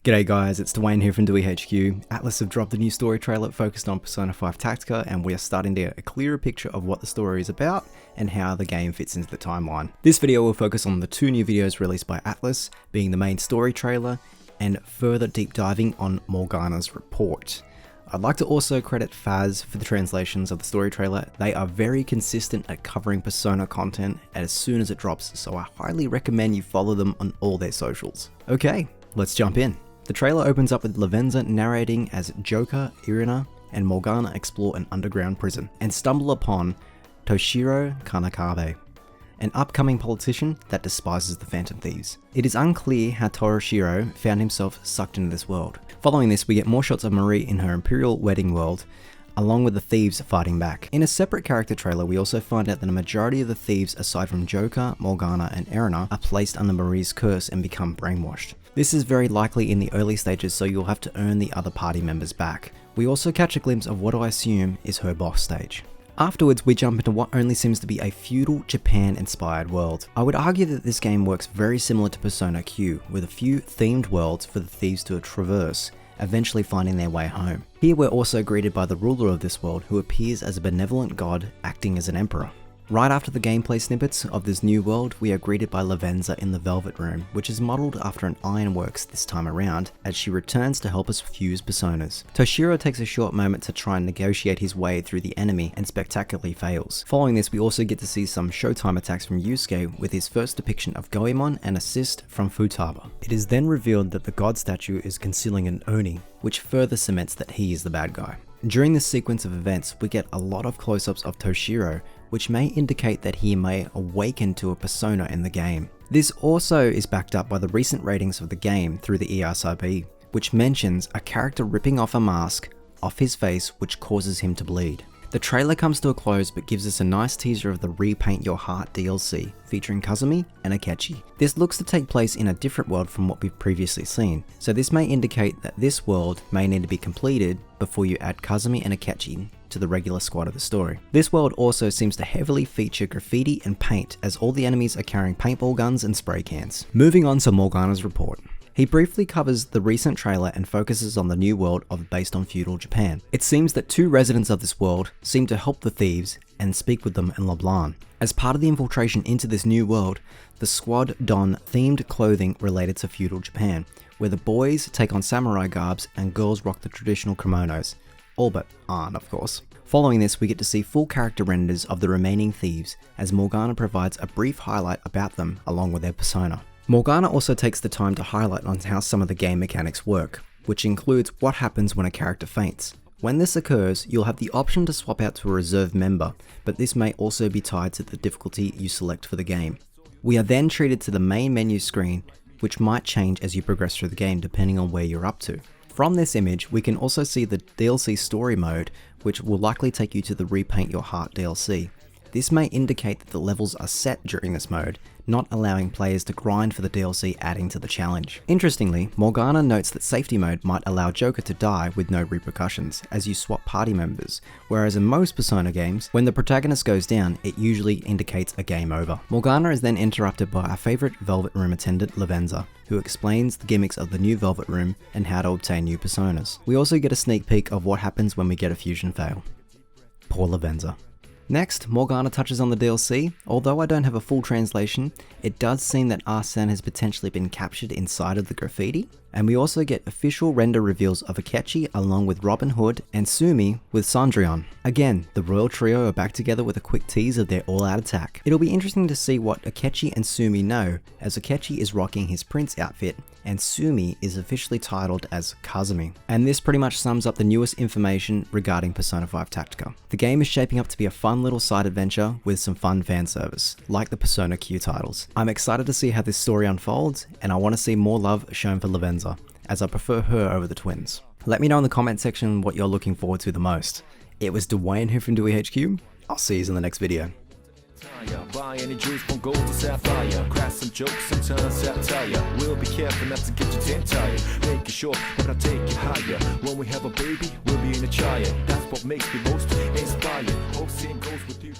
G'day guys, it's Dwayne here from DewyHQ. Atlas have dropped a new story trailer focused on Persona 5 Tactica, and we are starting to get a clearer picture of what the story is about and how the game fits into the timeline. This video will focus on the two new videos released by Atlas, being the main story trailer and further deep diving on Morgana's report. I'd like to also credit FAZ for the translations of the story trailer. They are very consistent at covering Persona content as soon as it drops, so I highly recommend you follow them on all their socials. Okay, let's jump in. The trailer opens up with Lavenza narrating as Joker, Irina, and Morgana explore an underground prison and stumble upon Toshiro Kanakabe, an upcoming politician that despises the Phantom Thieves. It is unclear how Toshiro found himself sucked into this world. Following this, we get more shots of Marie in her Imperial wedding world, along with the thieves fighting back. In a separate character trailer, we also find out that a majority of the thieves, aside from Joker, Morgana, and Irina, are placed under Marie's curse and become brainwashed. This is very likely in the early stages, so you'll have to earn the other party members back. We also catch a glimpse of what I assume is her boss stage. Afterwards, we jump into what only seems to be a Feudal Japan inspired world. I would argue that this game works very similar to Persona Q, with a few themed worlds for the thieves to traverse, eventually finding their way home. Here we're also greeted by the ruler of this world, who appears as a benevolent god acting as an emperor. Right after the gameplay snippets of this new world, we are greeted by Lavenza in the Velvet Room, which is modelled after an ironworks this time around, as she returns to help us fuse personas. Toshiro takes a short moment to try and negotiate his way through the enemy and spectacularly fails. Following this, we also get to see some showtime attacks from Yusuke with his first depiction of Goemon and assist from Futaba. It is then revealed that the god statue is concealing an Oni, which further cements that he is the bad guy. During this sequence of events, we get a lot of close-ups of Toshiro, which may indicate that he may awaken to a persona in the game. This also is backed up by the recent ratings of the game through the ESRB, which mentions a character ripping off a mask off his face which causes him to bleed. The trailer comes to a close but gives us a nice teaser of the Repaint Your Heart DLC featuring Kasumi and Akechi. This looks to take place in a different world from what we've previously seen, so this may indicate that this world may need to be completed before you add Kasumi and Akechi to the regular squad of the story. This world also seems to heavily feature graffiti and paint, as all the enemies are carrying paintball guns and spray cans. Moving on to Morgana's report. He briefly covers the recent trailer and focuses on the new world based on Feudal Japan. It seems that two residents of this world seem to help the thieves and speak with them in Leblanc. As part of the infiltration into this new world, the squad don themed clothing related to Feudal Japan, where the boys take on samurai garbs and girls rock the traditional kimonos. All but aren't, of course. Following this, we get to see full character renders of the remaining thieves, as Morgana provides a brief highlight about them along with their persona. Morgana also takes the time to highlight on how some of the game mechanics work, which includes what happens when a character faints. When this occurs, you'll have the option to swap out to a reserve member, but this may also be tied to the difficulty you select for the game. We are then treated to the main menu screen, which might change as you progress through the game depending on where you're up to. From this image, we can also see the DLC story mode, which will likely take you to the Repaint Your Heart DLC. This may indicate that the levels are set during this mode, not allowing players to grind for the DLC, adding to the challenge. Interestingly, Morgana notes that safety mode might allow Joker to die with no repercussions as you swap party members, whereas in most Persona games, when the protagonist goes down, it usually indicates a game over. Morgana is then interrupted by our favourite Velvet Room attendant, Lavenza, who explains the gimmicks of the new Velvet Room and how to obtain new personas. We also get a sneak peek of what happens when we get a fusion fail. Poor Lavenza. Next, Morgana touches on the DLC. Although I don't have a full translation, it does seem that Arsene has potentially been captured inside of the graffiti. And we also get official render reveals of Akechi along with Robin Hood and Sumi with Cendrillon. Again, the royal trio are back together with a quick tease of their all-out attack. It'll be interesting to see what Akechi and Sumi know, as Akechi is rocking his prince outfit and Sumi is officially titled as Kasumi. And this pretty much sums up the newest information regarding Persona 5 Tactica. The game is shaping up to be a fun little side adventure with some fun fan service, like the Persona Q titles. I'm excited to see how this story unfolds, and I want to see more love shown for Lavenza, as I prefer her over the twins. Let me know in the comment section what you're looking forward to the most. It was Dwayne here from DewyHQ. I'll see you in the next video. Buy any juice from gold to sapphire. Crack some jokes and turn satire. We'll be careful not to get you too tired. Make it short, but I'll take it higher. When we have a baby, we'll be in a child. That's what makes me most inspired. Hope seeing goes with you.